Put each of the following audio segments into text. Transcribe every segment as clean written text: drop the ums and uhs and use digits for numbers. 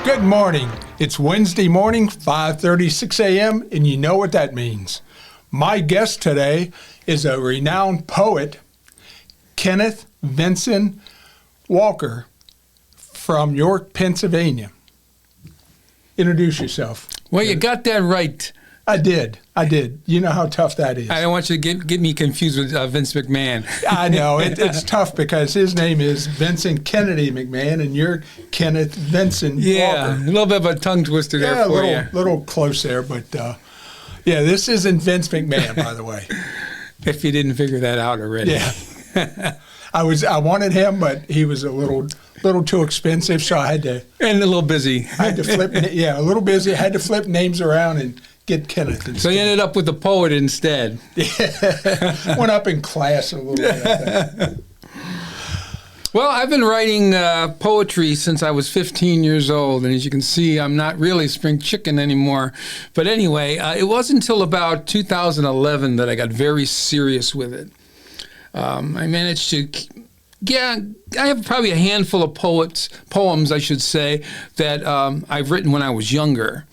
Good morning. It's Wednesday morning, 5:36 a.m., and you know what that means. My guest today is a renowned poet, Kenneth Vincent Walker from York, Pennsylvania. Introduce yourself. Well, you got that right. I did. You know how tough that is. I don't want you to get me confused with Vince McMahon. I know. It's tough because his name is Vincent Kennedy McMahon, and you're Kenneth Vincent Walker. A little bit of a tongue twister there for you. Yeah, a little close there, but this isn't Vince McMahon, by the way. If you didn't figure that out already. Yeah. I wanted him, but he was a little too expensive, so I had to. And a little busy. I had to flip. Yeah, a little busy. I had to flip names around and get Kenneth instead. So you ended up with the poet instead. Yeah, went up in class a little bit, I think. Well, I've been writing poetry since I was 15 years old, and as you can see, I'm not really spring chicken anymore. But anyway, it wasn't until about 2011 that I got very serious with it. I managed to, I have probably a handful of poems, I should say, that I've written when I was younger.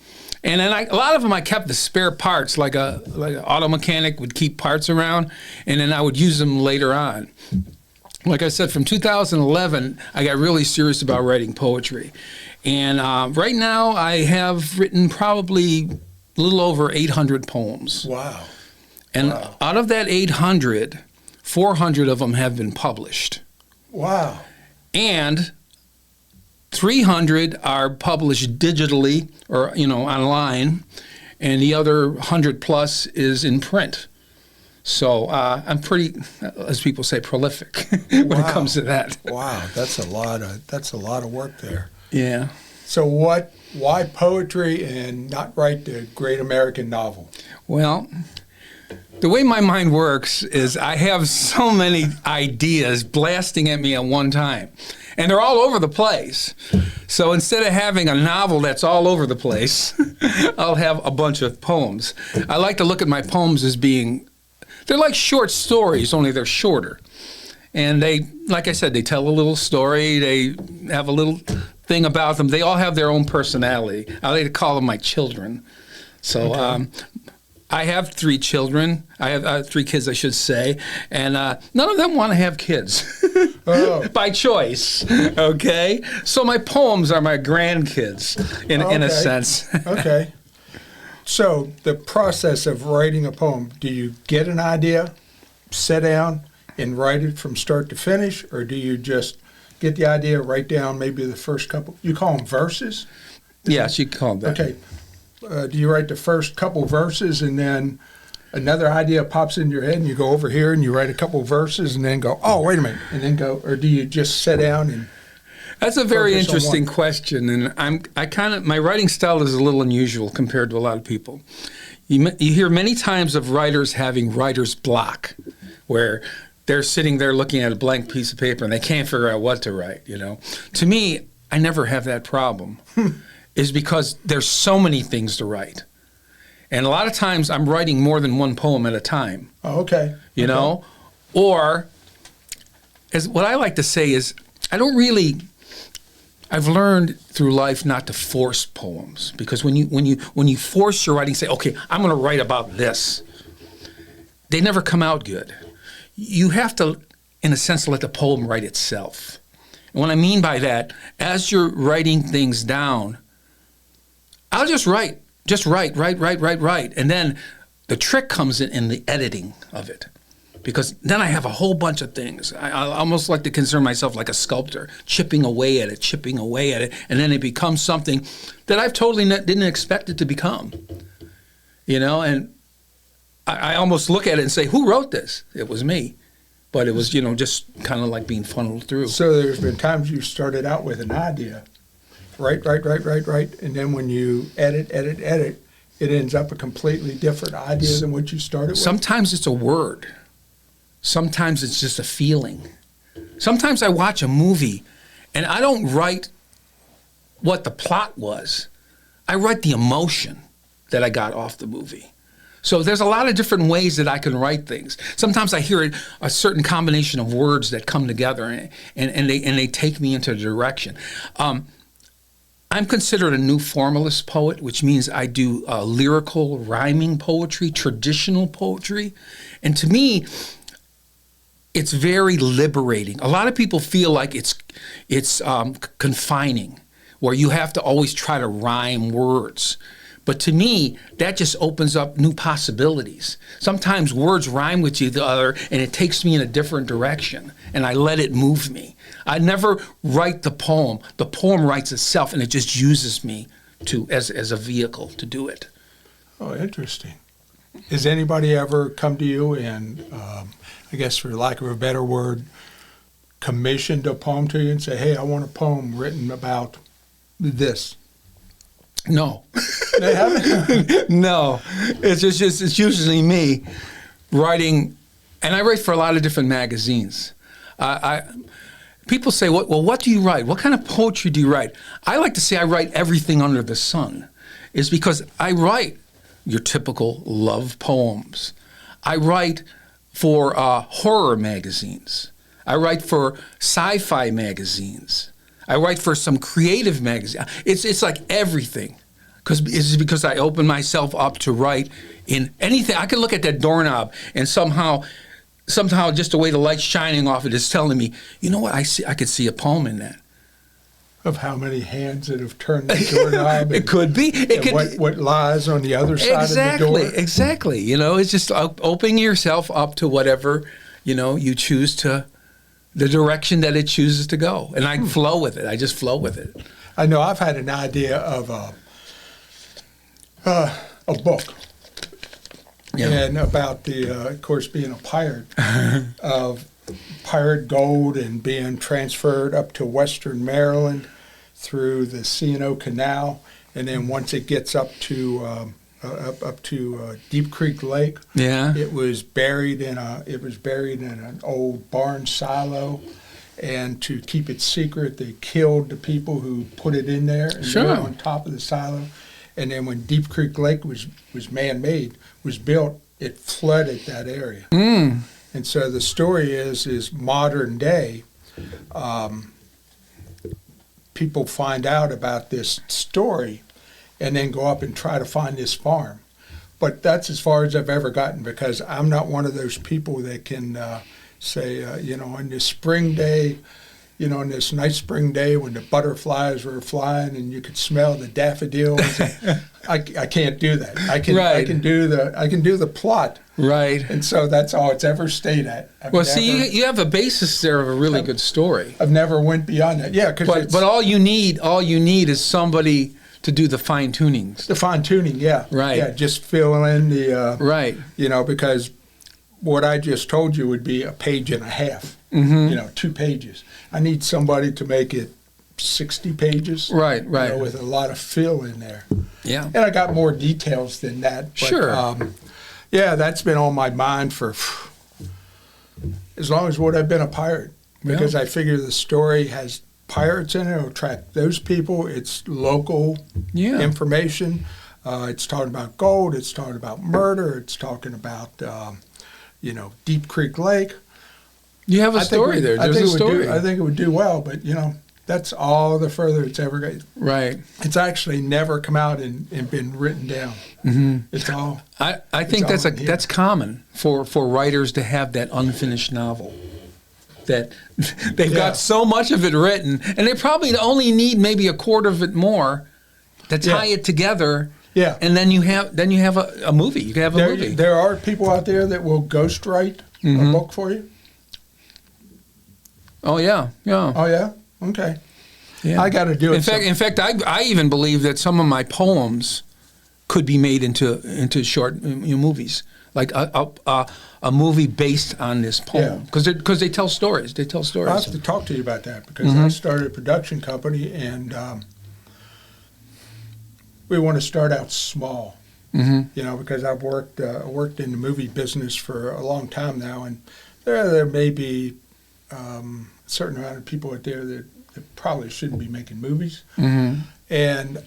And then a lot of them I kept the spare parts, like an auto mechanic would keep parts around, and then I would use them later on. Like I said, from 2011, I got really serious about writing poetry. And right now, I have written probably a little over 800 poems. Wow. And out of that 800, 400 of them have been published. Wow. And 300 are published digitally or, online, and the other 100 plus is in print. So I'm pretty, as people say, prolific when it comes to that. Wow, that's a lot of work there. Yeah. So why poetry and not write the great American novel? Well, the way my mind works is I have so many ideas blasting at me at one time. And they're all over the place. So instead of having a novel that's all over the place, I'll have a bunch of poems. I like to look at my poems as they're like short stories, only they're shorter. And they, like I said, they tell a little story. They have a little thing about them. They all have their own personality. I like to call them my children. So I have 3 children. I have 3 kids, I should say, and none of them want to have kids by choice. Okay, so my poems are my grandkids in a sense. Okay. So the process of writing a poem: do you get an idea, sit down, and write it from start to finish, or do you just get the idea, write down maybe the first couple? You call them verses? Yes, you call them that. Okay. Do you write the first couple verses and then another idea pops in your head and you go over here and you write a couple verses and then go, oh, wait a minute, and then go, or do you just sit down and That's a very interesting question, and my writing style is a little unusual compared to a lot of people. You hear many times of writers having writer's block, where they're sitting there looking at a blank piece of paper and they can't figure out what to write, To me, I never have that problem. Is because there's so many things to write. And a lot of times I'm writing more than one poem at a time. Oh, okay. You know? Or, as what I like to say is, I've learned through life not to force poems. Because when you force your writing, say, okay, I'm going to write about this, they never come out good. You have to, in a sense, let the poem write itself. And what I mean by that, as you're writing things down, I'll just write. And then the trick comes in the editing of it. Because then I have a whole bunch of things. I almost like to consider myself like a sculptor, chipping away at it, and then it becomes something that I've totally didn't expect it to become. And I almost look at it and say, who wrote this? It was me. But it was, just kind of like being funneled through. So there's been times you started out with an idea. Write, and then when you edit, it ends up a completely different idea than what you started with? Sometimes it's a word. Sometimes it's just a feeling. Sometimes I watch a movie, and I don't write what the plot was. I write the emotion that I got off the movie. So there's a lot of different ways that I can write things. Sometimes I hear a certain combination of words that come together, and they take me into a direction. I'm considered a new formalist poet, which means I do lyrical, rhyming poetry, traditional poetry. And to me, it's very liberating. A lot of people feel like it's confining, where you have to always try to rhyme words. But to me, that just opens up new possibilities. Sometimes words rhyme with each other, and it takes me in a different direction, and I let it move me. I never write the poem. The poem writes itself, and it just uses me as a vehicle to do it. Oh, interesting. Has anybody ever come to you and, I guess for lack of a better word, commissioned a poem to you and say, hey, I want a poem written about this? No. They haven't? No. It's usually me writing, and I write for a lot of different magazines. People say, well, what do you write? What kind of poetry do you write? I like to say I write everything under the sun. It's because I write your typical love poems. I write for horror magazines. I write for sci-fi magazines. I write for some creative magazine. It's like everything, because I open myself up to write in anything. I can look at that doorknob and somehow just the way the light's shining off it is telling me, you know what, I could see a poem in that. Of how many hands that have turned the doorknob. It could be. What lies on the other side of the door. Exactly. It's just opening yourself up to whatever, you choose to, the direction that it chooses to go. And I flow with it. I just flow with it. I know I've had an idea of a book. Yeah. And about of course, being a pirate, of pirate gold and being transferred up to Western Maryland through the C&O Canal, and then once it gets up to Deep Creek Lake, it was buried in an old barn silo, and to keep it secret, they killed the people who put it in there, and they were on top of the silo. And then when Deep Creek Lake was man-made, was built, it flooded that area. And so the story is modern day, people find out about this story and then go up and try to find this farm. But that's as far as I've ever gotten, because I'm not one of those people that can say, on this spring day, on this nice spring day when the butterflies were flying and you could smell the daffodils. I can't do that. I can do the plot. Right. And so that's all it's ever stayed at. You have a basis there of a really good story. I've never went beyond that. Yeah, but all you need is somebody to do the fine tunings. The fine tuning, yeah. Right. Yeah, just fill in the right. Because what I just told you would be a page and a half. 2 pages. I need somebody to make it 60 pages. Right. With a lot of fill in there. Yeah. And I got more details than that. But, sure. That's been on my mind for as long as I've been a pirate. Because I figure the story has pirates in it. It'll attract those people. It's local information. It's talking about gold. It's talking about murder. It's talking about, Deep Creek Lake. You have a story there. There's a story. I think it would do well, but, that's all the further it's ever going. Right. It's actually never come out and been written down. Mm-hmm. It's all. I think that's common for writers to have that unfinished novel. That they've got so much of it written, and they probably only need maybe a quarter of it more to tie it together. Yeah. And then you have a movie. You can have a movie. There are people out there that will ghostwrite a book for you. Oh yeah. Oh yeah. Okay. Yeah. I got to do it. In fact, I even believe that some of my poems could be made into short movies, like a movie based on this poem, because they tell stories. They tell stories. I have to talk to you about that, because I started a production company, and we want to start out small. Because I've worked in the movie business for a long time now, and there may be a certain amount of people out there that probably shouldn't be making movies. And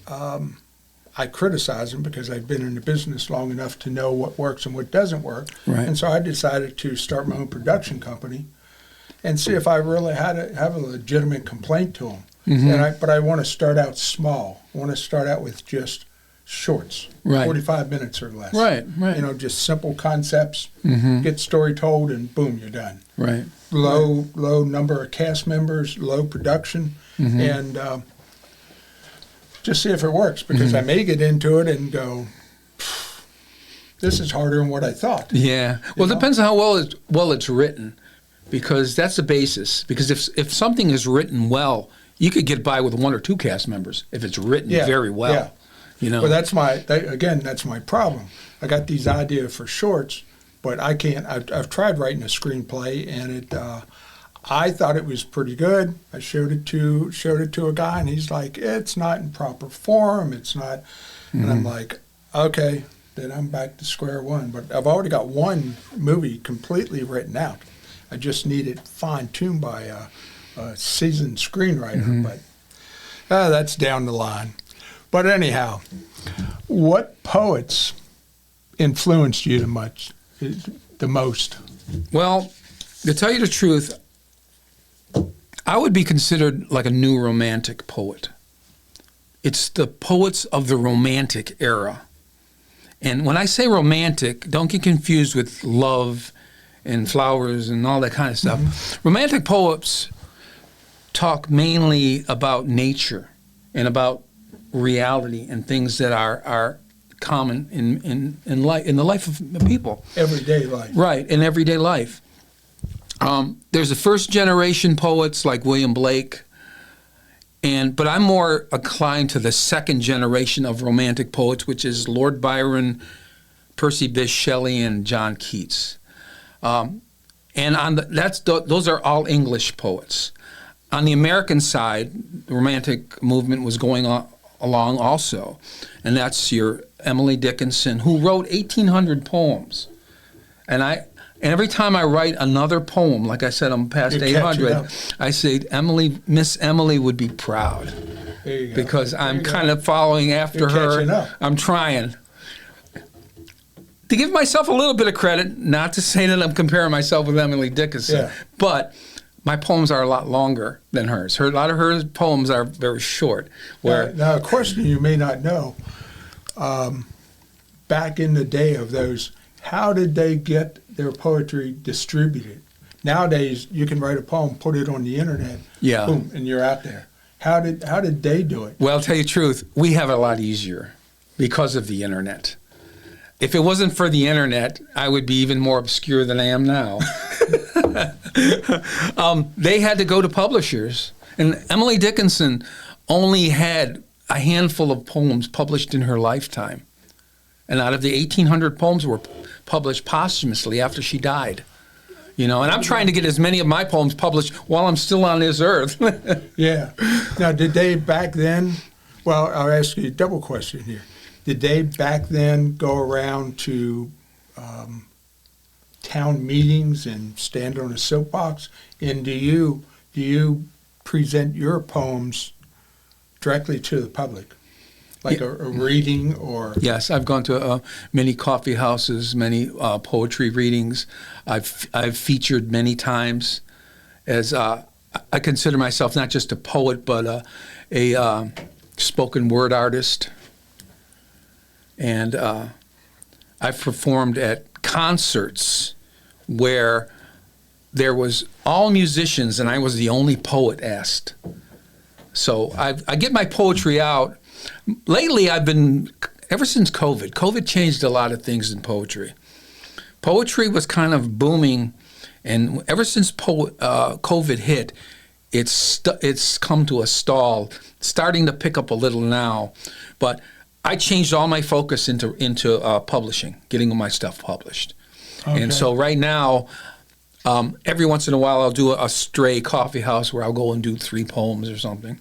I criticize them because I've been in the business long enough to know what works and what doesn't work. Right. And so I decided to start my own production company and see if I really had have a legitimate complaint to them. But I want to start out small. I want to start out with just shorts, Right. 45 minutes or less. Right. You know, just simple concepts, get story told, and boom, you're done. Right. Low number of cast members, low production, and just see if it works, because I may get into it and go, this is harder than what I thought. Yeah. Well, it depends on how well it's written, because that's the basis. Because if something is written well, you could get by with 1 or 2 cast members if it's written very well. Yeah. You know. But that's my problem. I got these ideas for shorts, but I can't. I've tried writing a screenplay, and I thought it was pretty good. I showed it to a guy, and he's like, "It's not in proper form. It's not." And I'm like, "Okay, then I'm back to square one." But I've already got one movie completely written out. I just need it fine-tuned by a seasoned screenwriter, but that's down the line. But anyhow, what poets influenced you the most? Well, to tell you the truth, I would be considered like a new romantic poet. It's the poets of the romantic era. And when I say romantic, don't get confused with love and flowers and all that kind of stuff. Romantic poets talk mainly about nature and about reality and things that are common in the life of people. Everyday life. Right, in everyday life. There's the first generation poets like William Blake, but I'm more inclined to the second generation of romantic poets, which is Lord Byron, Percy Bysshe Shelley, and John Keats. And those are all English poets. On the American side, the Romantic movement was going along also, and that's your Emily Dickinson, who wrote 1,800 poems. And every time I write another poem, like I said, I'm past 800, I say Miss Emily would be proud. There you go. Because I'm kind of following after her. I'm trying. To give myself a little bit of credit, not to say that I'm comparing myself with Emily Dickinson, but my poems are a lot longer than hers. A lot of her poems are very short. Now, a question you may not know, back in the day of those, how did they get their poetry distributed? Nowadays, you can write a poem, put it on the internet, boom, and you're out there. How did they do it? Well, to tell you the truth, we have it a lot easier because of the internet. If it wasn't for the internet, I would be even more obscure than I am now. They had to go to publishers. And Emily Dickinson only had a handful of poems published in her lifetime. And out of the 1,800 poems were published posthumously after she died. You know, and I'm trying to get as many of my poems published while I'm still on this earth. Yeah. Now, did they back then, well, I'll ask you a double question here. Did they back then go around to town meetings and stand on a soapbox? And do you present your poems directly to the public, like a reading or? Yes, I've gone to many coffee houses, many poetry readings. I've featured many times as I consider myself not just a poet but a spoken word artist. And I've performed at concerts where there was all musicians and I was the only poet asked. So I get my poetry out. Lately ever since COVID changed a lot of things in poetry. Poetry was kind of booming, and ever since COVID hit, it's come to a stall, starting to pick up a little now. But I changed all my focus into publishing, getting my stuff published. Okay. And so right now, every once in a while, I'll do a stray coffee house where I'll go and do 3 poems or something.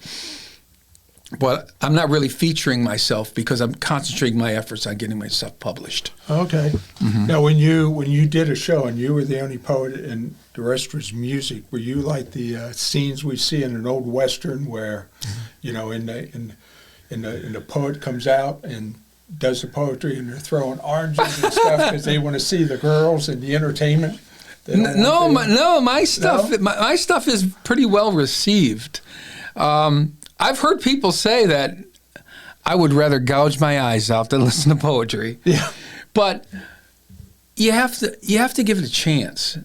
But I'm not really featuring myself because I'm concentrating my efforts on getting my stuff published. Okay. Mm-hmm. Now, when you did a show and you were the only poet and the rest was music, were you like the scenes we see in an old Western where, you know, and the poet comes out and does the poetry and they're throwing oranges and stuff because they want to see the girls and the entertainment? My stuff is pretty well received. I've heard people say that I would rather gouge my eyes out than listen to poetry. Yeah. But you have to give it a chance.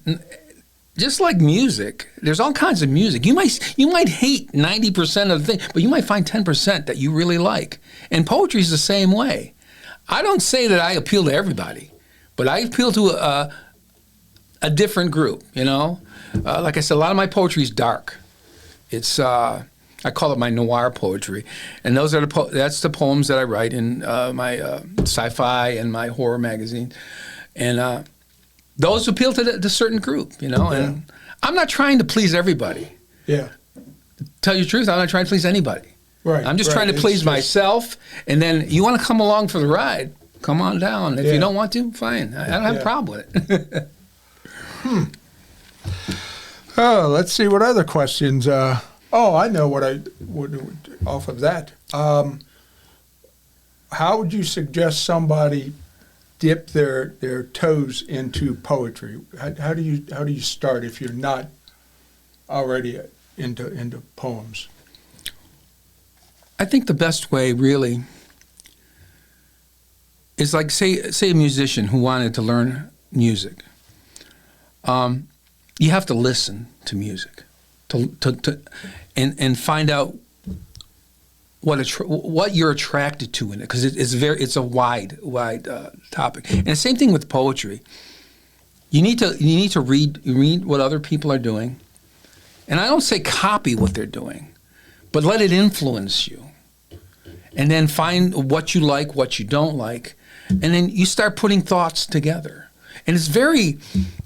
Just like music, there's all kinds of music. You might hate 90% of the thing, but you might find 10% that you really like. And poetry is the same way. I don't say that I appeal to everybody, but I appeal to a different group. You know, like I said, a lot of my poetry is dark. It's I call it my noir poetry, and those are that's the poems that I write in my sci-fi and my horror magazine, and those appeal to the certain group, you know. Yeah. And I'm not trying to please everybody. Yeah. Tell you the truth, I'm not trying to please anybody. Right. I'm just trying to please myself, and then you want to come along for the ride, come on down. If you don't want to, fine. I don't have a problem with it. Oh, let's see what other questions. I know what I would off of that. How would you suggest somebody dip their toes into poetry? How do you start if you're not already into poems? I think the best way really is like say a musician who wanted to learn music. You have to listen to music and find out what you're attracted to in it, because it's a wide topic. And the same thing with poetry. You need to read what other people are doing, and I don't say copy what they're doing, but let it influence you, and then find what you like, what you don't like, and then you start putting thoughts together. And it's very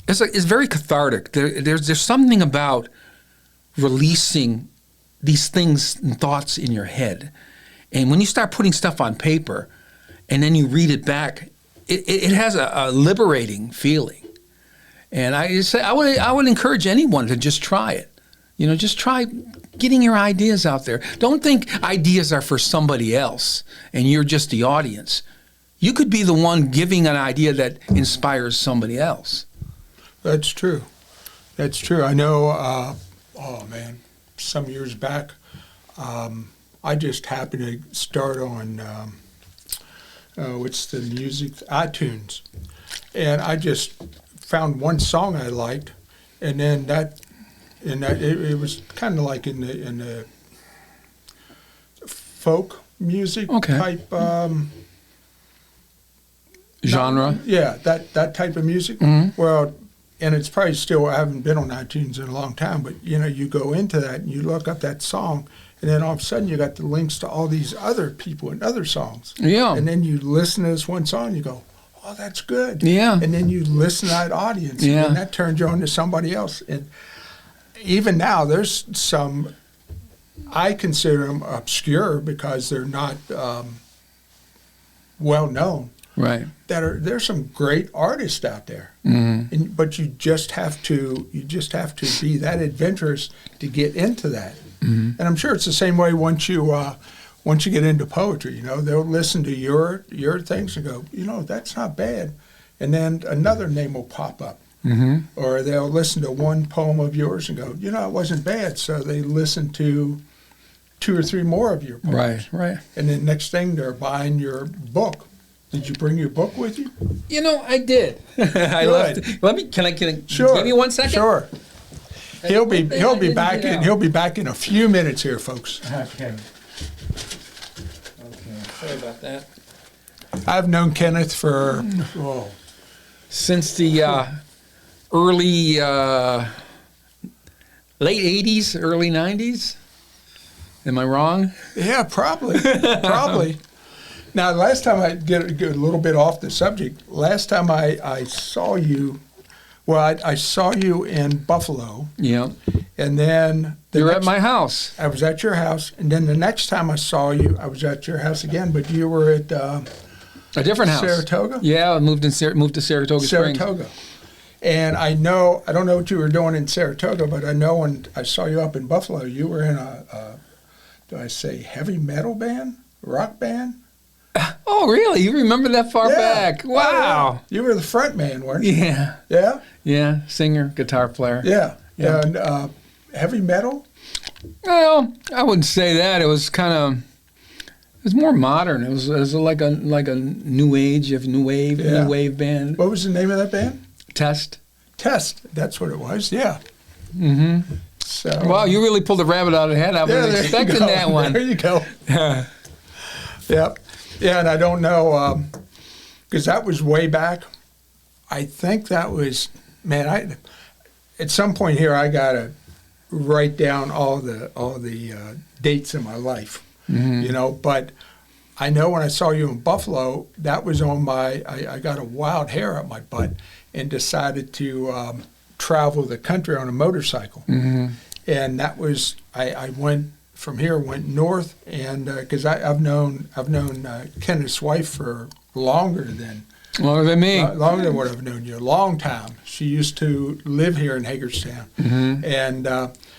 cathartic. There's something about releasing these things and thoughts in your head. And when you start putting stuff on paper and then you read it back, it has a liberating feeling. And I would encourage anyone to just try it. You know, just try getting your ideas out there. Don't think ideas are for somebody else and you're just the audience. You could be the one giving an idea that inspires somebody else. That's true. That's true. I know, some years back, I just happened to start on, what's the music, iTunes. And I just found one song I liked, and then it was kind of like in the folk music type genre. That type of music. Mm-hmm. Well, and it's probably still, I haven't been on iTunes in a long time, but you know, you go into that and you look up that song, and then all of a sudden you got the links to all these other people and other songs. Yeah. And then you listen to this one song, and you go, oh, that's good. Yeah. And then you listen to that audience, and that turns you on to somebody else. And even now, there's some, I consider them obscure because they're not well known. Right. There's some great artists out there, but you just have to be that adventurous to get into that. Mm-hmm. And I'm sure it's the same way once you get into poetry. You know, they'll listen to your things and go, you know, that's not bad, and then another name will pop up, or they'll listen to one poem of yours and go, you know, it wasn't bad, so they listen to 2 or 3 more of your poems. Right. And then next thing they're buying your book. Did you bring your book with you? You know, I did. I left it. Can I sure. Give me 1 second? Sure. He'll be back in a few minutes here, folks. Okay. Sorry about that. I've known Kenneth for since the early late 80s, early 90s. Am I wrong? Yeah, probably. Now, last time I get a little bit off the subject, last time I saw you, I saw you in Buffalo. Yeah. And then... You were at my house. I was at your house. And then the next time I saw you, I was at your house again, but you were at... a different house. Saratoga? Yeah, I moved to Saratoga Springs. And I don't know what you were doing in Saratoga, but I know when I saw you up in Buffalo, you were in do I say heavy metal band? Rock band? Oh, really? You remember that far back? Wow. Oh, yeah. You were the front man, weren't you? Yeah. Yeah? Yeah, singer, guitar player. Yeah. And heavy metal? Well, I wouldn't say that. It was kind of. It was more modern. It was like a new age of new wave band. What was the name of that band? Test. Test. That's what it was. Yeah. Mm-hmm. So. Wow, you really pulled the rabbit out of the hat. I wasn't expecting that one. There you go. Yep. Yeah, and I don't know because that was way back. I think that was at some point here I gotta write down all the dates in my life. Mm-hmm. But I know when I saw you in Buffalo, that was on I got a wild hair up my butt and decided to travel the country on a motorcycle. Mm-hmm. And that was, I went from here, went north, and because I've known Kenneth's wife for longer than me. Longer than what I've known you, a long time. She used to live here in Hagerstown. Mm-hmm. And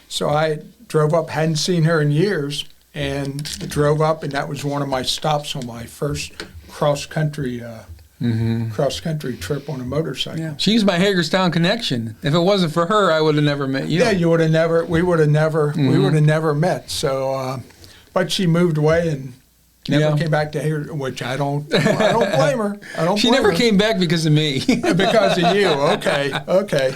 so I drove up, hadn't seen her in years, and drove up, and that was one of my stops on my first cross-country trip on a motorcycle. Yeah. She's my Hagerstown connection. If it wasn't for her, I would have never met you. Yeah, we would have never met. So, but she moved away and never came back to Hagerstown, which I don't blame her. She never came back because of me. Because of you. Okay.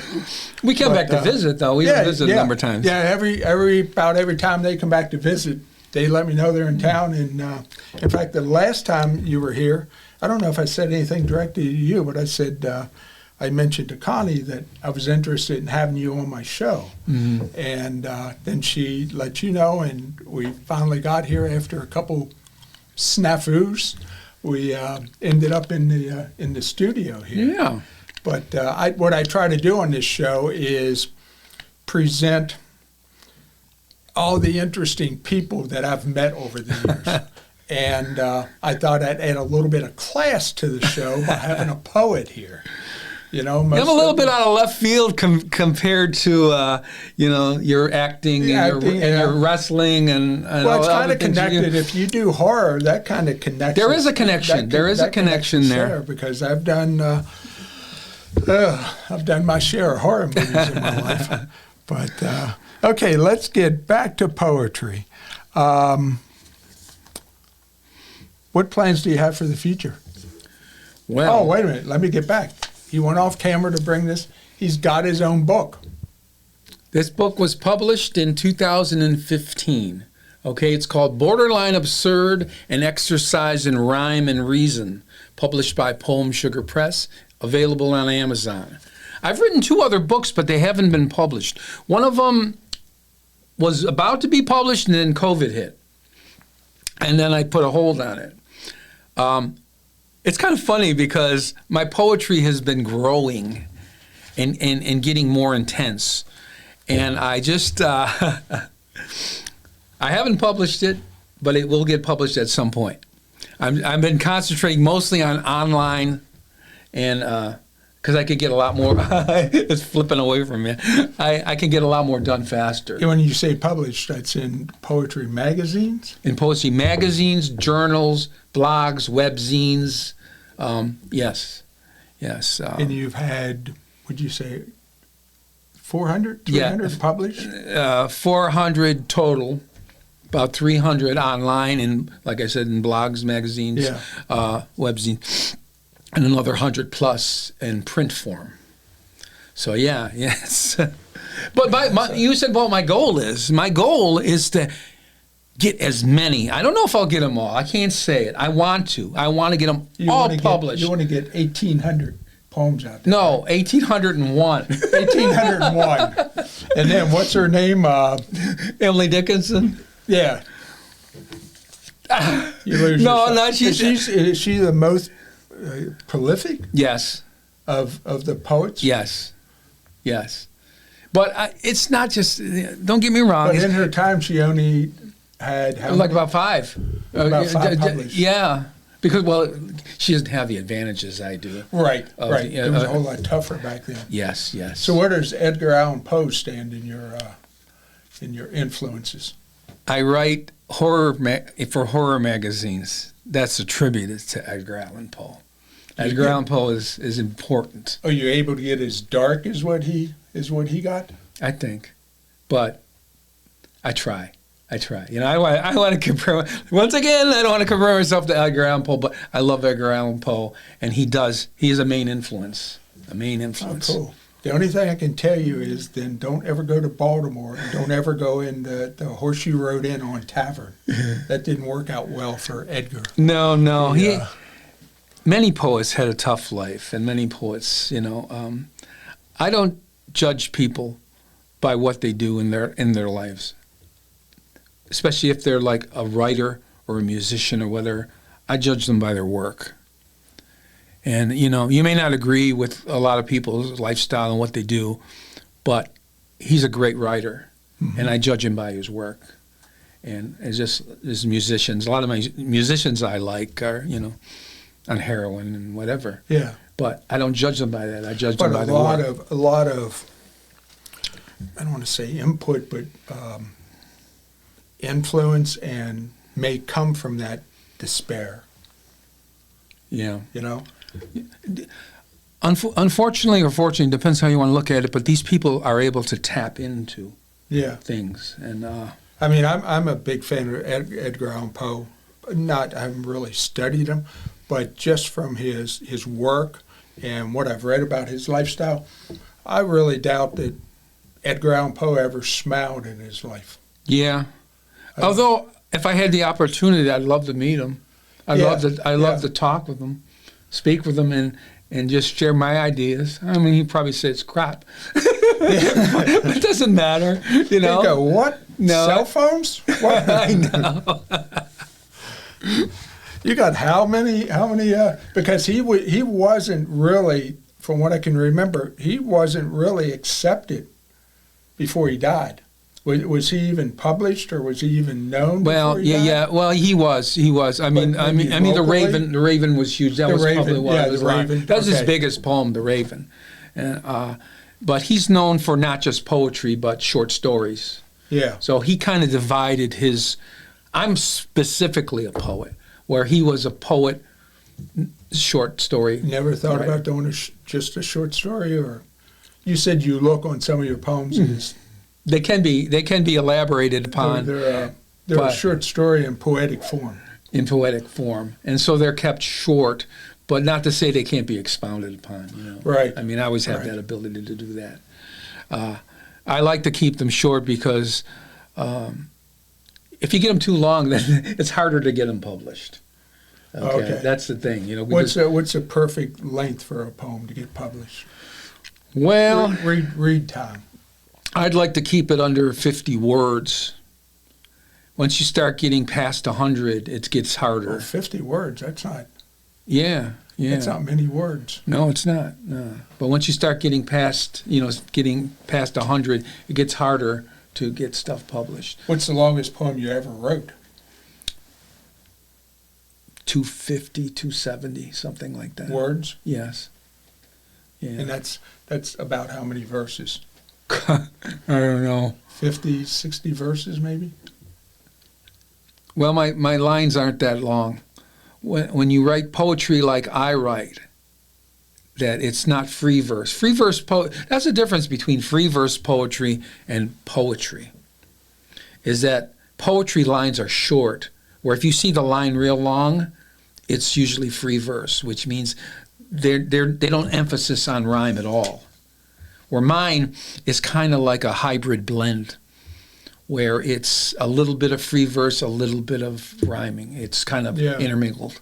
We come back to visit, though. We visit a number of times. Yeah, about every time they come back to visit, they let me know they're in town. And in fact, the last time you were here, I don't know if I said anything directly to you, but I said I mentioned to Connie that I was interested in having you on my show. Mm-hmm. And then she let you know, and we finally got here after a couple snafus. We ended up in the studio here. Yeah. But what I try to do on this show is present all the interesting people that I've met over the years. And I thought I'd add a little bit of class to the show by having a poet here. I'm a little bit out of left field compared to your acting and your wrestling and well, it's kind of connected. If you do horror, that kind of connects. There is a connection. There is a connection there because I've done my share of horror movies in my life. But okay, let's get back to poetry. What plans do you have for the future? Well, wait a minute. Let me get back. He went off camera to bring this. He's got his own book. This book was published in 2015. Okay, it's called Borderline Absurd: An Exercise in Rhyme and Reason, published by Poem Sugar Press, available on Amazon. I've written 2 other books, but they haven't been published. One of them was about to be published, and then COVID hit. And then I put a hold on it. It's kind of funny because my poetry has been growing and getting more intense. And I just, I haven't published it, but it will get published at some point. I've been concentrating mostly on online and because I could get a lot more, it's flipping away from me. I can get a lot more done faster. When you say published, that's in poetry magazines? In poetry magazines, journals, blogs, webzines. Yes. And you've had, would you say, 400, 300 published? 400 total, about 300 online, and like I said, in blogs, magazines, webzines. And another 100 plus in print form. So yes. But you said what my goal is. My goal is to get as many. I don't know if I'll get them all. I can't say it. I want to. I want to get them all published. You want to get 1,800 poems out there. No, 1,801. 1,801. And then what's her name? Emily Dickinson. Yeah. You lose yourself. Is she the most prolific? Yes. Of the poets? Yes. But it's not just, don't get me wrong. But in her time, she only had about 5. About 5 published. Yeah. Because, she doesn't have the advantages I do. Right. It was a whole lot tougher back then. Yes. So where does Edgar Allan Poe stand in your influences? I write for horror magazines. That's attributed to Edgar Allan Poe. Edgar Allan Poe is important. Are you able to get as dark as what he got? I think, but I try. You know, I want to compare. Once again, I don't want to compare myself to Edgar Allan Poe, but I love Edgar Allan Poe, and he is a main influence. Oh, cool. The only thing I can tell you is then don't ever go to Baltimore. And don't ever go in the Horseshoe Road Inn on Tavern. That didn't work out well for Edgar. No. Yeah. Many poets had a tough life, and many poets, you know. I don't judge people by what they do in their lives, especially if they're like a writer or a musician or whatever. I judge them by their work. And, you know, you may not agree with a lot of people's lifestyle and what they do, but he's a great writer, and I judge him by his work. And it's just as musicians, a lot of my musicians I like are, you know, on heroin and whatever. Yeah. But I don't judge them by that. I judge them by their work. A lot of, I don't want to say input, but influence and may come from that despair. Yeah. You know? Unfortunately or fortunately, depends how you want to look at it, but these people are able to tap into things. And I mean, I'm a big fan of Edgar Allan Poe. I haven't really studied him, but just from his work and what I've read about his lifestyle, I really doubt that Edgar Allan Poe ever smiled in his life. Yeah. Although, if I had the opportunity, I'd love to meet him. I'd love to talk with him, speak with him, and just share my ideas. I mean, he'd probably say it's crap. It doesn't matter, you know. You go, what? No. Cell phones? What? I know. You got how many? Because he wasn't really, from what I can remember, he wasn't really accepted before he died. Was he even published, or was he even known? Well, before he died? yeah. Well, he was. I mean, the Raven. The Raven was huge. That was probably what it was. The Raven. That was his biggest poem, The Raven. But he's known for not just poetry, but short stories. Yeah. So he kind of divided his. I'm specifically a poet, where he was a poet, short story. Never thought about doing just a short story, or you said you look on some of your poems. And They can be elaborated upon. They're a short story in poetic form. And so they're kept short, but not to say they can't be expounded upon. You know? Right. I mean, I always have that ability to do that. I like to keep them short because if you get them too long, then it's harder to get them published. Okay. That's the thing. You know. What's a perfect length for a poem to get published? Well, read time. I'd like to keep it under 50 words. Once you start getting past 100, it gets harder. Well, 50 words, that's not... Yeah. That's not many words. No, it's not. No. But once you start getting past 100, it gets harder to get stuff published. What's the longest poem you ever wrote? 250, 270, something like that. Words? Yes. Yeah. And that's about how many verses? I don't know. 50, 60 verses maybe? Well, my lines aren't that long. When you write poetry like I write, that it's not free verse. Free verse that's the difference between free verse poetry and poetry, is that poetry lines are short, where if you see the line real long, it's usually free verse, which means they don't emphasis on rhyme at all. Where mine is kind of like a hybrid blend, where it's a little bit of free verse, a little bit of rhyming. It's kind of intermingled.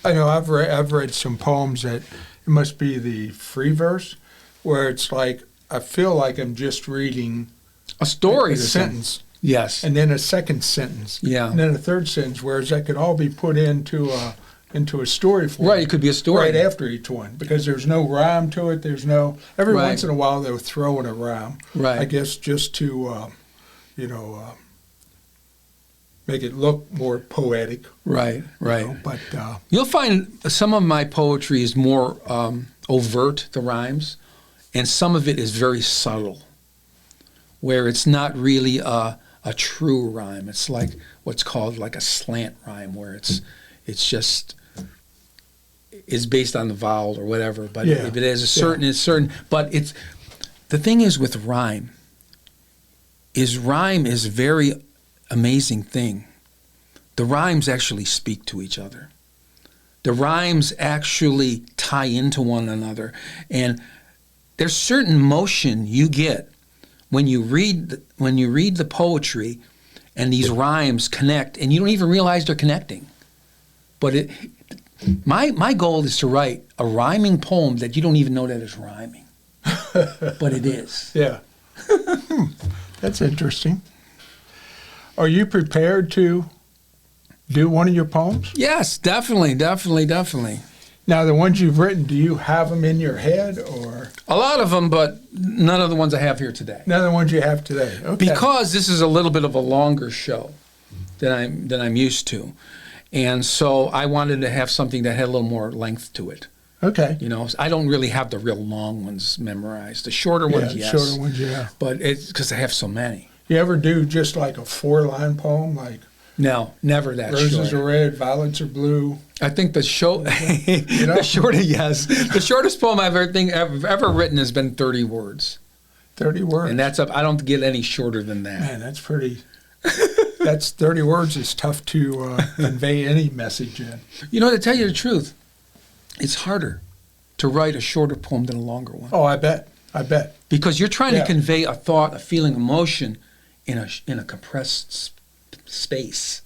I know I've read some poems that it must be the free verse, where it's like I feel like I'm just reading a story, a sentence. Yes. And then a second sentence. Yeah. And then a third sentence, whereas that could all be put into a story form. Right, it could be a story. Right after each one, because there's no rhyme to it. There's no... Every once in a while they'll throw in a rhyme. Right. I guess just to, make it look more poetic. Right. But you'll find some of my poetry is more overt, the rhymes, and some of it is very subtle, where it's not really a true rhyme. It's like what's called like a slant rhyme, where it's just... is based on the vowel or whatever, but if it has it's certain. But the thing is with rhyme, is rhyme is a very amazing thing. The rhymes actually speak to each other. The rhymes actually tie into one another. And there's certain motion you get when you read the poetry and these rhymes connect, and you don't even realize they're connecting. But my goal is to write a rhyming poem that you don't even know that it's rhyming. But it is. Yeah. That's interesting. Are you prepared to do one of your poems? Yes, definitely. Now, the ones you've written, do you have them in your head, or? A lot of them, but none of the ones I have here today. None of the ones you have today. Okay. Because this is a little bit of a longer show than I'm used to. And so I wanted to have something that had a little more length to it. Okay. You know, I don't really have the real long ones memorized. The shorter ones, yes. Shorter ones, yeah. But it's because I have so many. You ever do just like a 4-line poem, like? No, never that short. Roses are red, violets are blue. I think the shortest poem I've ever written has been 30 words. 30 words. And that's up. I don't get any shorter than that. Man, that's pretty. That's 30 words is tough to convey any message in. You know, to tell you the truth, it's harder to write a shorter poem than a longer one. Oh, I bet. Because you're trying to convey a thought, a feeling, emotion in a compressed space,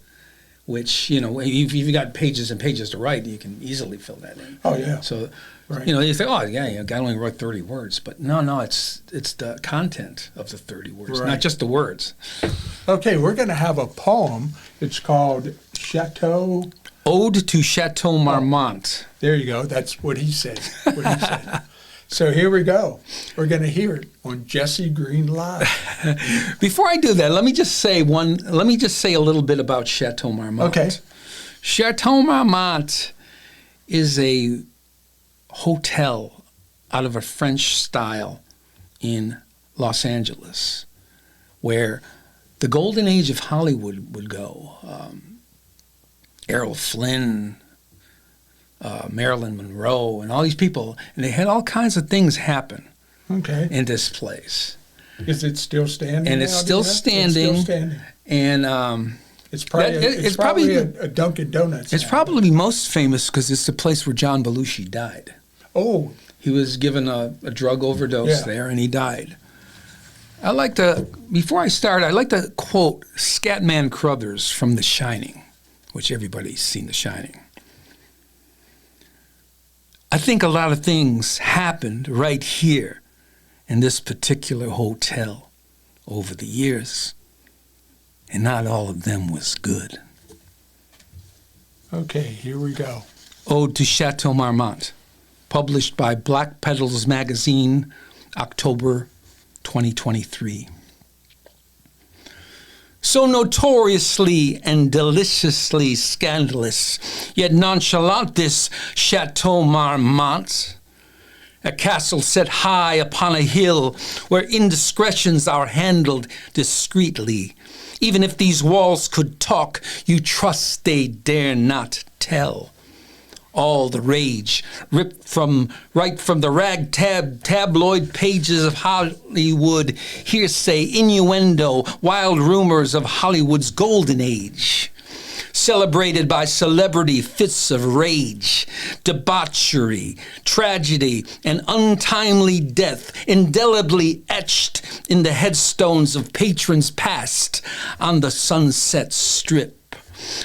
which, you know, if you've got pages and pages to write, you can easily fill that in. Oh, yeah. So, right. You know, you think, oh, yeah, guy only wrote 30 words. But no, it's the content of the 30 words, not just the words. Okay, we're going to have a poem. It's called Chateau... Ode to Chateau Marmont. There you go. That's what he said. So here we go. We're going to hear it on Jesse Green Live. Before I do that, let me just say a little bit about Chateau Marmont. Okay. Chateau Marmont is a hotel out of a French style in Los Angeles, where the golden age of Hollywood would go. Errol Flynn, Marilyn Monroe, and all these people, and they had all kinds of things happen in this place. Is it still standing? And it's still standing. It's still standing. And it's probably a Dunkin' Donuts. It's probably most famous because it's the place where John Belushi died. Oh. He was given a drug overdose there, and he died. Before I start, I'd like to quote Scatman Crothers from The Shining, which everybody's seen The Shining. I think a lot of things happened right here in this particular hotel over the years, and not all of them was good. Okay, here we go. Ode to Chateau Marmont, published by Black Petals Magazine, October 2023. So notoriously and deliciously scandalous, yet nonchalant this Chateau Marmont, a castle set high upon a hill where indiscretions are handled discreetly. Even if these walls could talk, you trust they dare not tell. All the rage, ripped right from the ragtag tabloid pages of Hollywood, hearsay, innuendo, wild rumors of Hollywood's golden age. Celebrated by celebrity fits of rage, debauchery, tragedy, and untimely death, indelibly etched in the headstones of patrons past on the Sunset Strip.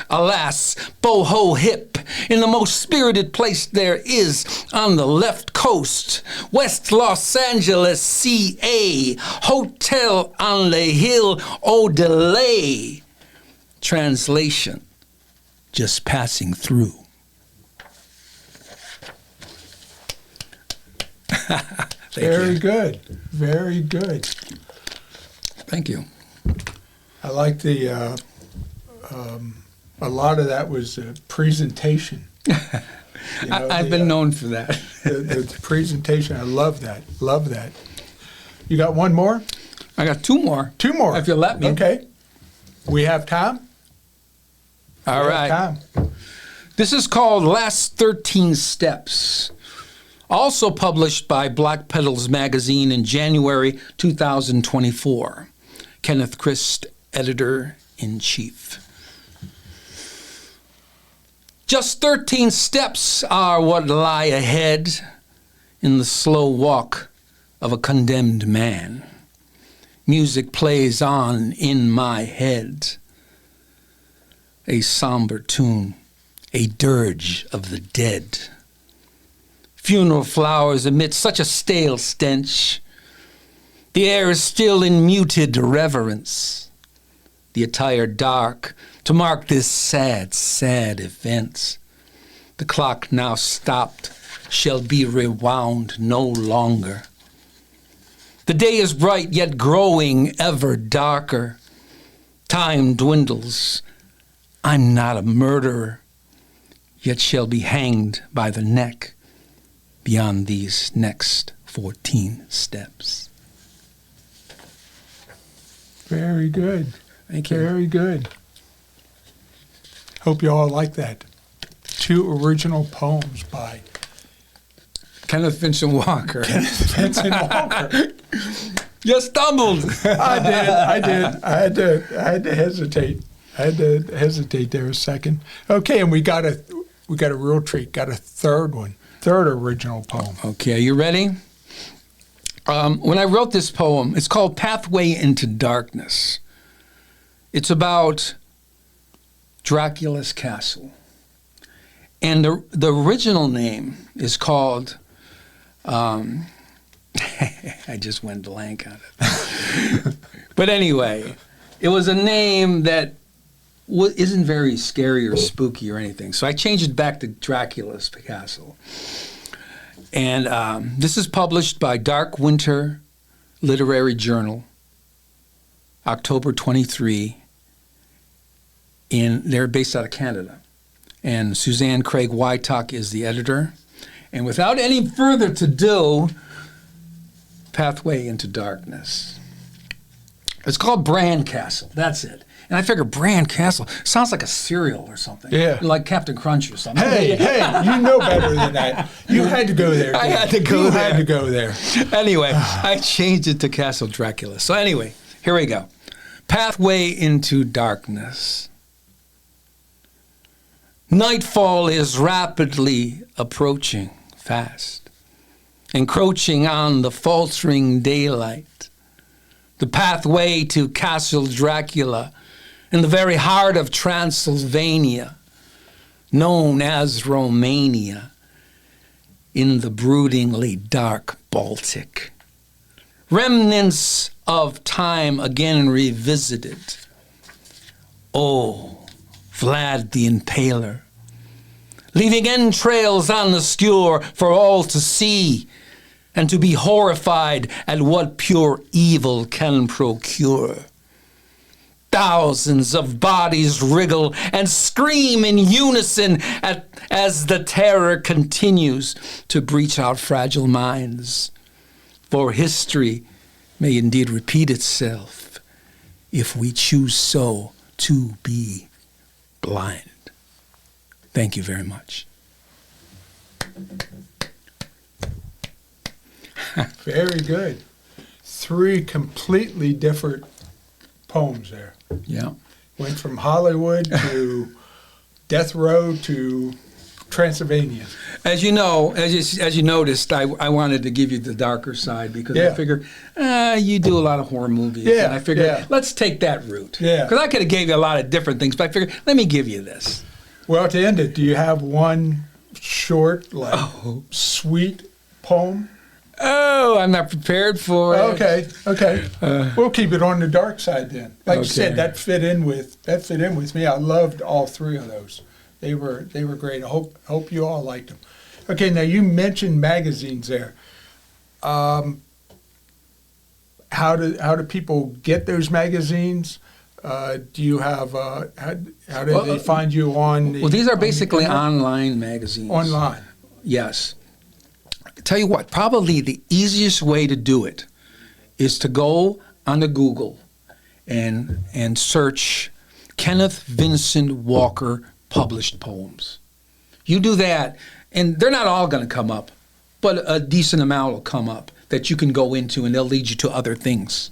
Alas, boho hip, in the most spirited place there is on the left coast, West Los Angeles, CA, Hotel on the Hill au Delay. Translation, just passing through. Very good. Very good. Thank you. I like the... a lot of that was presentation. I've been known for that. the presentation, I love that. Love that. You got one more? I got two more. Two more. If you let me. Okay. We have time? All right. Time. This is called Last 13 Steps. Also published by Black Petals Magazine in January 2024. Kenneth Christ, Editor-in-Chief. Just 13 steps are what lie ahead in the slow walk of a condemned man. Music plays on in my head. A somber tune, a dirge of the dead. Funeral flowers emit such a stale stench. The air is still in muted reverence. The attire dark to mark this sad, sad event. The clock now stopped shall be rewound no longer. The day is bright, yet growing ever darker. Time dwindles. I'm not a murderer, yet shall be hanged by the neck beyond these next 14 steps. Very good. Thank you. Very good. Hope you all like that. 2 original poems by Kenneth Vincent Walker. Vincent Walker. You stumbled. I did. I had to hesitate. I had to hesitate there a second. Okay, and we got a real treat. Got a third original poem. Okay, are you ready? When I wrote this poem, it's called Pathway into Darkness. It's about Dracula's castle. And the original name is called, I just went blank on it. But anyway, it was a name that isn't very scary or spooky or anything. So I changed it back to Dracula's castle. And this is published by Dark Winter Literary Journal, October 23. They're based out of Canada. And Suzanne Craig Wytock is the editor. And without any further ado, Pathway into Darkness. It's called Bran Castle. That's it. And I figure Bran Castle sounds like a cereal or something. Yeah. Like Captain Crunch or something. Hey, you know better than that. You had to go there. I had to go there. You had to go there. Anyway, I changed it to Castle Dracula. So anyway, here we go. Pathway into Darkness. Nightfall is rapidly approaching fast, encroaching on the faltering daylight. The pathway to Castle Dracula in the very heart of Transylvania, known as Romania, in the broodingly dark Baltic. Remnants of time again revisited. Oh, Vlad the Impaler, leaving entrails on the skewer for all to see, and to be horrified at what pure evil can procure. Thousands of bodies wriggle and scream in unison as the terror continues to breach our fragile minds. For history may indeed repeat itself if we choose so to be blind. Thank you very much. Very good. 3 completely different poems there. Yeah. Went from Hollywood to Death Row to Transylvania. As you know, as you noticed, I wanted to give you the darker side because I figured you do a lot of horror movies. Yeah, and I figured, let's take that route. Yeah. Because I could have gave you a lot of different things, but I figured, let me give you this. Well, to end it, do you have one short, sweet poem? Oh, I'm not prepared for it. Okay. We'll keep it on the dark side then. Like you said, that fit in with me. I loved all 3 of those. They were great. I hope you all liked them. Okay, now you mentioned magazines there. How do people get those magazines? Do you have how do they find you on? Well, these are basically online magazines. Online. Yes. Tell you what, probably the easiest way to do it is to go onto Google and search Kenneth Vincent Walker published poems. You do that, and they're not all going to come up, but a decent amount will come up that you can go into, and they'll lead you to other things.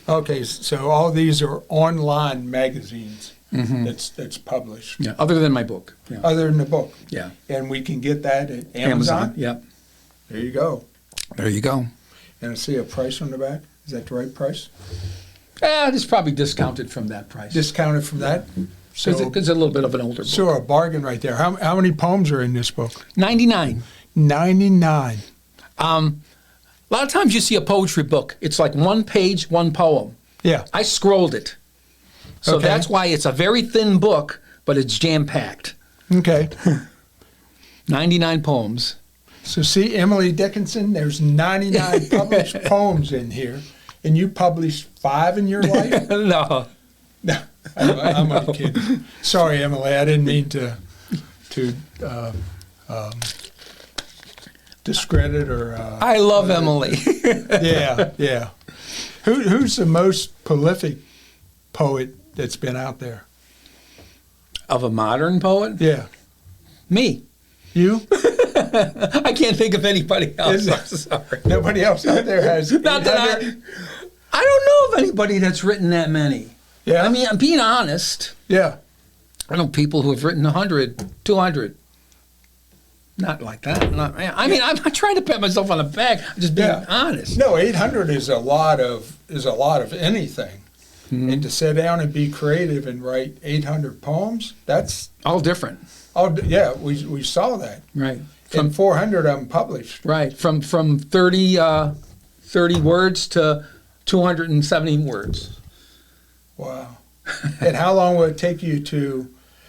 Okay, so all these are online magazines that's published. Yeah, other than my book. Yeah. Other than the book. Yeah. And we can get that at Amazon? Yep. There you go. There you go. And I see a price on the back. Is that the right price? It's probably discounted from that price. Discounted from that? So It's a little bit of an older book. So a bargain right there. How many poems are in this book? 99. 99. A lot of times you see a poetry book. It's like one page, one poem. Yeah. I scrolled it. So Okay. that's why it's a very thin book, but it's jam-packed. Okay. 99 poems. So see, Emily Dickinson, there's 99 published poems in here, and you published 5 in your life? No. No, I'm only kidding. Sorry, Emily, I didn't mean to discredit or. I love Emily. Yeah. Who's the most prolific poet that's been out there? Of a modern poet? Yeah, Me. you. I can't think of anybody else. Is it? I'm sorry. Nobody else out there has. Not that 800? I don't know of anybody that's written that many. Yeah. I mean, I'm being honest. Yeah. I know people who have written 100, 200. Not like that. I mean, I'm not trying to pat myself on the back. I'm just being honest. No, 800 is a lot of anything. And to sit down and be creative and write 800 poems, that's All different. yeah. We saw that. Right. And 400 of them published. Right. From 30 words to 270 words. Wow. And how long will it take you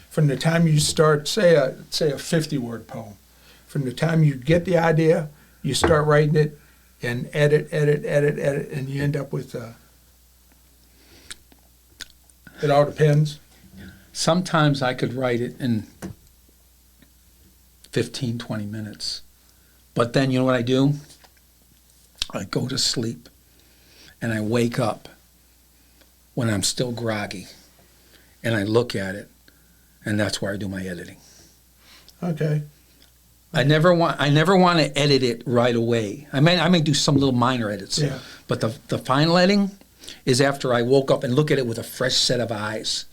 from the time you start, say a 50-word poem, from the time you get the idea, you start writing it, and edit, and you end up with. It all depends. Sometimes I could write it in 15, 20 minutes. But then you know what I do? I go to sleep and I wake up when I'm still groggy and I look at it, and that's where I do my editing. Okay. I never want to edit it right away. I may do some little minor edits. Yeah. But the final editing is after I woke up and look at it with a fresh set of eyes.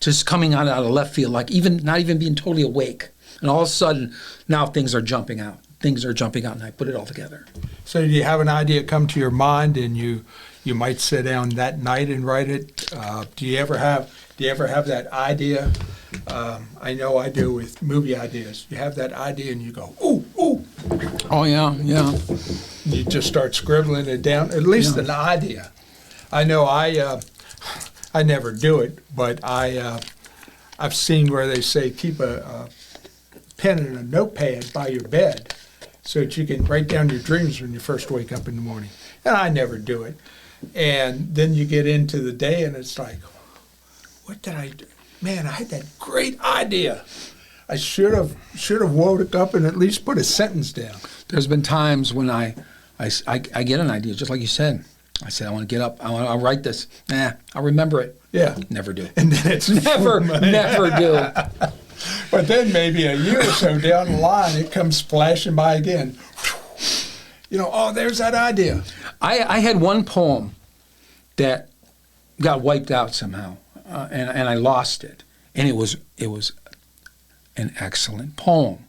Just coming out of left field, like not even being totally awake. And all of a sudden, now things are jumping out. And I put it all together. So do you have an idea come to your mind, and you might sit down that night and write it? Do you ever have that idea? I know I do with movie ideas. You have that idea and you go, ooh. Oh, yeah. You just start scribbling it down, at least an idea. I know I never do it, but I've seen where they say keep a pen and a notepad by your bed so that you can write down your dreams when you first wake up in the morning. And I never do it. And then you get into the day and it's like, what did I do? Man, I had that great idea. I should have woke up and at least put a sentence down. There's been times when I get an idea, just like you said. I said, I want to get up. I'll write this. I'll remember it. Yeah. Never do. And then it's never do. But then maybe a year or so down the line, it comes splashing by again. There's that idea. I had one poem that got wiped out somehow, and I lost it. And it was an excellent poem.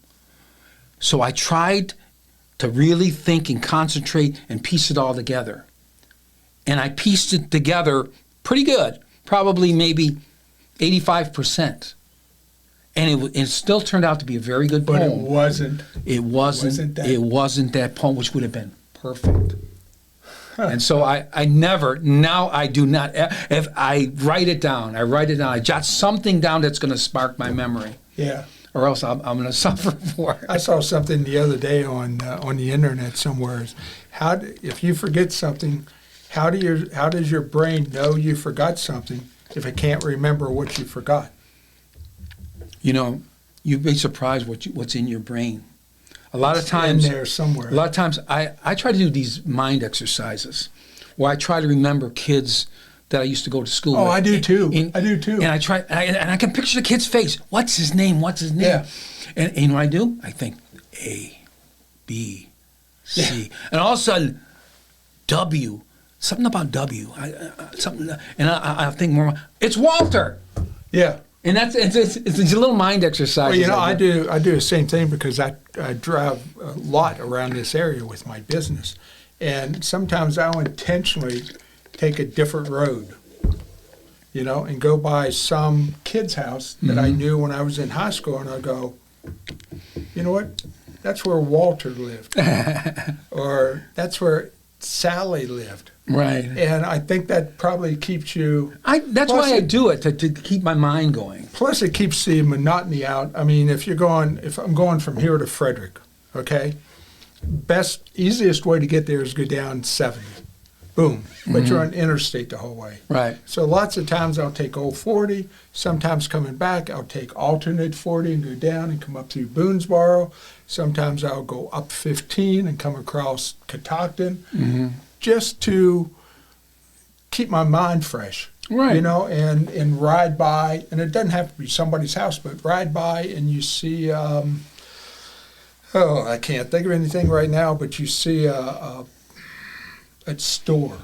So I tried to really think and concentrate and piece it all together. And I pieced it together pretty good, probably maybe 85%. And it still turned out to be a very good poem. But it wasn't that poem, which would have been perfect. And so I never, now I do not, if I write it down, I jot something down that's going to spark my memory. Yeah. Or else I'm going to suffer for it. I saw something the other day on the internet somewhere. If you forget something, how does your brain know you forgot something if it can't remember what you forgot? You'd be surprised what's in your brain. A lot of times, in there somewhere. A lot of times, I try to do these mind exercises where I try to remember kids that I used to go to school with. I do too. I do too. And I can picture the kid's face. What's his name? Yeah. And you know what I do? I think A, B, C, and all of a sudden W, something about W. And I think more. It's Walter. Yeah. And it's a little mind exercise. Well, I do the same thing because I drive a lot around this area with my business, and sometimes I'll intentionally take a different road, and go by some kid's house that I knew when I was in high school, and I'll go, you know what? That's where Walter lived, or that's where Sally lived. Right. And I think that probably keeps you. That's why I do it, to keep my mind going. Plus, it keeps the monotony out. I mean, if I'm going from here to Frederick, okay, easiest way to get there is go down 70. Boom. But you're on interstate the whole way. Right. So lots of times I'll take old 40. Sometimes coming back, I'll take alternate 40 and go down and come up through Boonesboro. Sometimes I'll go up 15 and come across Catoctin, just to keep my mind fresh. Right. And ride by, and it doesn't have to be somebody's house, but ride by and you see, I can't think of anything right now, but you see a store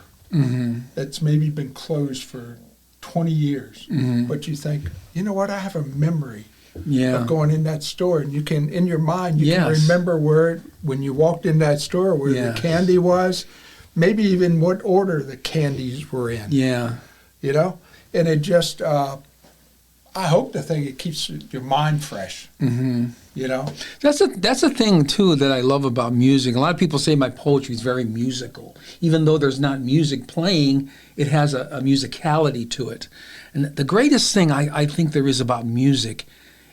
that's maybe been closed for 20 years, but you think, you know what, I have a memory of going in that store, and you can, in your mind, you can remember when you walked in that store, where the candy was, maybe even what order the candies were in. Yeah. And it just, I hope it keeps your mind fresh. That's a thing too that I love about music. A lot of people say my poetry is very musical, even though there's not music playing. It has a musicality to it. And the greatest thing I think there is about music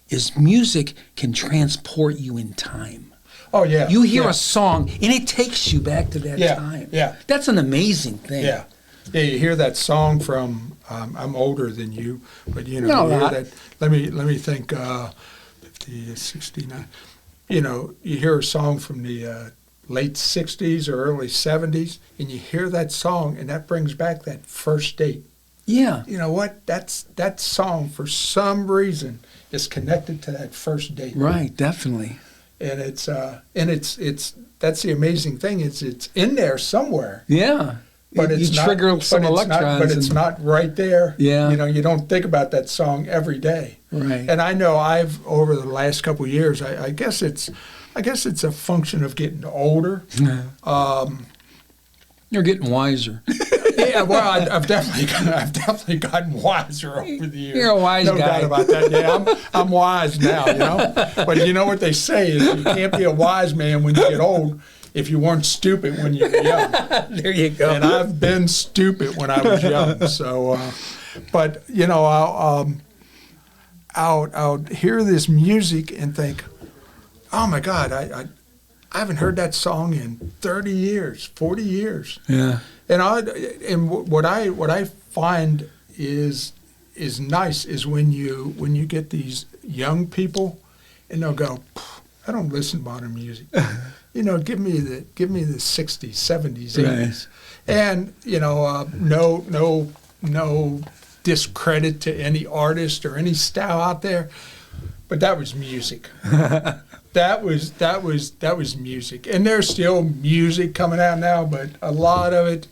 is music can transport you in time. Oh yeah. You hear a song and it takes you back to that time. Yeah. That's an amazing thing. Yeah. Yeah, you hear that song from, I'm older than you, but you hear that, let me think, 50, 69, you hear a song from the late 60s or early 70s, and you hear that song, and that brings back that first date. Yeah. You know what? That song, for some reason, is connected to that first date. Right, definitely. And it's that's the amazing thing, it's in there somewhere. Yeah. But it's you trigger some electrons. But it's not right there. Yeah. You don't think about that song every day. Right. And I know I've, over the last couple of years, I guess it's a function of getting older. You're getting wiser. Yeah, well, I've definitely gotten wiser over the years. You're a wise guy. No doubt about that. Yeah, I'm wise now, But you know what they say is you can't be a wise man when you get old if you weren't stupid when you were young. There you go. And I've been stupid when I was young. So, but I'll hear this music and think, oh my God, I haven't heard that song in 30 years, 40 years. Yeah. And what I find is nice is when you get these young people, and they'll go, I don't listen to modern music. Give me the 60s, 70s, 80s. Right. And no discredit to any artist or any style out there, but that was music. That was music. And there's still music coming out now, but a lot of it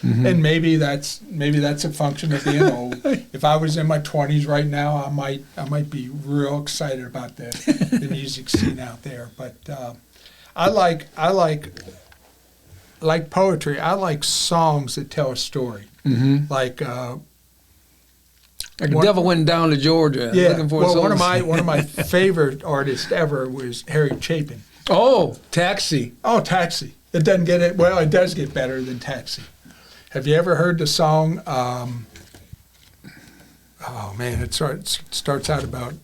and maybe that's a function of being old. If I was in my 20s right now, I might be real excited about the music scene out there. But I like poetry. I like songs that tell a story. Like the devil went down to Georgia. Yeah. Looking for Well, one of my favorite artists ever was Harry Chapin. Oh, Taxi. Oh, Taxi. It doesn't get it. Well, it does get better than Taxi. Have you ever heard the song? Oh man, it starts out about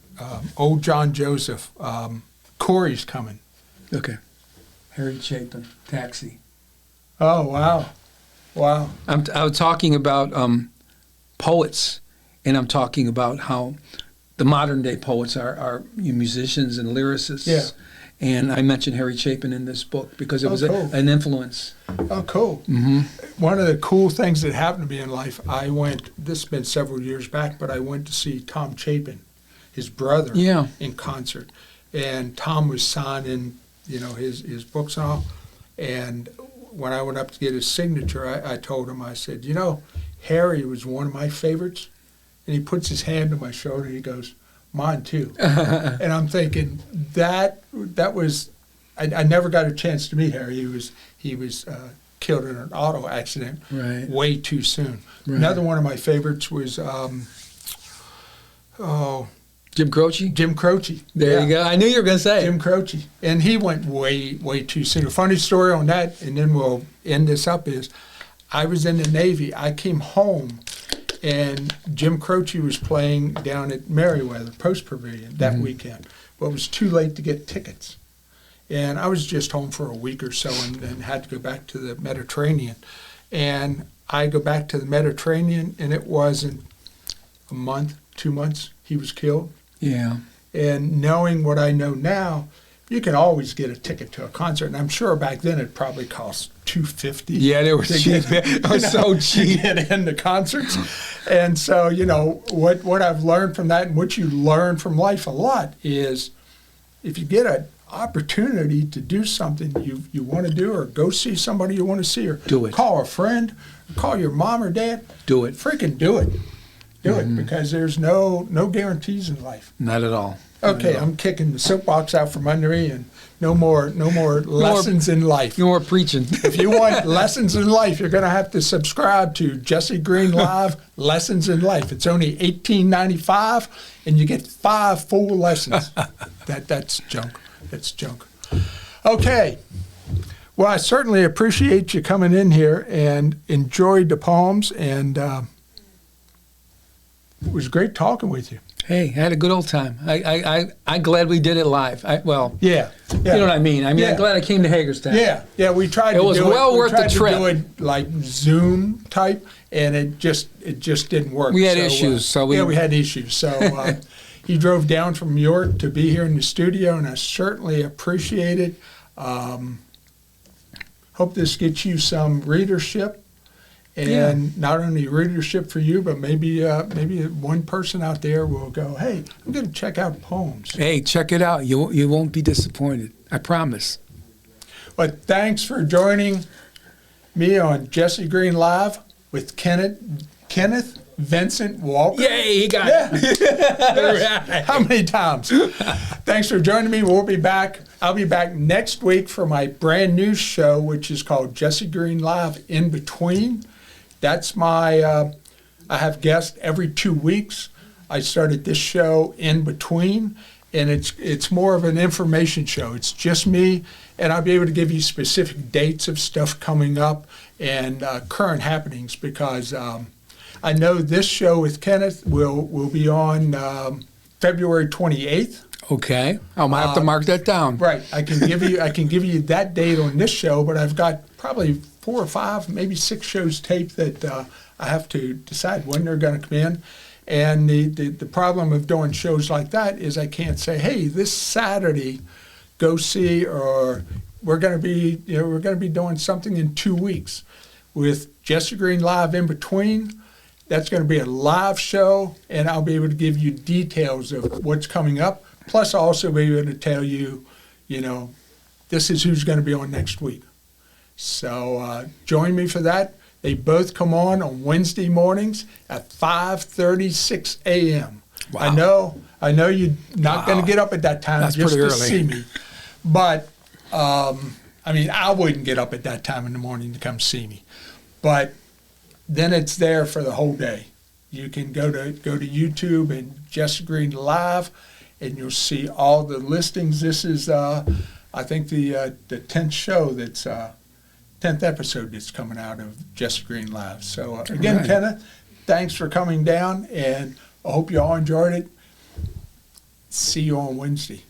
old John Joseph. Corey's coming. Okay. Harry Chapin, Taxi. Oh wow. I was talking about poets, and I'm talking about how the modern day poets are musicians and lyricists. Yeah. And I mentioned Harry Chapin in this book because it was cool. an influence. Oh, cool. One of the cool things that happened to me in life, this has been several years back, but I went to see Tom Chapin, his brother, in concert. And Tom was signing, his books and all. And when I went up to get his signature, I told him, I said, you know, Harry was one of my favorites. And he puts his hand on my shoulder and he goes, mine too. And I'm thinking that was, I never got a chance to meet Harry. He was killed in an auto accident way too soon. Right. Another one of my favorites was, Jim Croce? Jim Croce. There you go. I knew you were going to say Jim Croce. And he went way too soon. A funny story on that, and then we'll end this up, is I was in the Navy. I came home, and Jim Croce was playing down at Merriweather Post Pavilion that weekend. But it was too late to get tickets. And I was just home for a week or so and had to go back to the Mediterranean. And I go back to the Mediterranean, and it wasn't a month, 2 months, he was killed. Yeah. And knowing what I know now, you can always get a ticket to a concert. And I'm sure back then it probably cost $250. Yeah, they were cheap. It was so cheap. To get into concerts. And so, you know, what I've learned from that and what you learn from life a lot is if you get an opportunity to do something you want to do, or go see somebody you want to see, or do it. Call a friend, call your mom or dad. Do it. Freaking do it. Do it, because there's no guarantees in life. Not at all. Okay, I'm kicking the soapbox out from under me, and no more lessons in life. No more preaching. If you want lessons in life, you're going to have to subscribe to Jesse Green Live Lessons in Life. It's only $18.95, and you get 5 full lessons. That's junk. That's junk. Okay. Well, I certainly appreciate you coming in here and enjoyed the poems, and it was great talking with you. Hey, I had a good old time. I'm glad we did it live. Yeah. You know what I mean? I'm glad I came to Hagerstown. Yeah, we tried to do it. It was well worth the trip. We tried to do it like Zoom type, and it just didn't work. We had issues. We had issues. So he drove down from New York to be here in the studio, and I certainly appreciate it. Hope this gets you some readership. And not only readership for you, but maybe one person out there will go, hey, I'm going to check out poems. Hey, check it out. You won't be disappointed. I promise. But thanks for joining me on Jesse Green Live with Kenneth Vincent Walker. Yay, he got it. Yes. How many times? Thanks for joining me. We'll be back. I'll be back next week for my brand new show, which is called Jesse Green Live In Between. That's my, I have guests every 2 weeks. I started this show In Between, and it's more of an information show. It's just me, and I'll be able to give you specific dates of stuff coming up and current happenings, because I know this show with Kenneth will be on February 28th. Okay, I might have to mark that down. Right, I can give you that date on this show, but I've got probably 4 or 5, maybe 6 shows taped that I have to decide when they're going to come in. And the problem of doing shows like that is I can't say, hey, this Saturday, go see, or we're going to be doing something in 2 weeks. With Jesse Green Live In Between, that's going to be a live show, and I'll be able to give you details of what's coming up. Plus, I'll also be able to tell you, this is who's going to be on next week. So join me for that. They both come on Wednesday mornings at 5:36 a.m. Wow. I know you're not going to get up at that time. That's just pretty to early. See me. But, I wouldn't get up at that time in the morning to come see me. But then it's there for the whole day. You can go to YouTube and Jesse Green Live, and you'll see all the listings. This is, I think, the 10th show that's 10th episode that's coming out of Jesse Green Live. So again, right. Kenneth, thanks for coming down, and I hope you all enjoyed it. See you on Wednesday.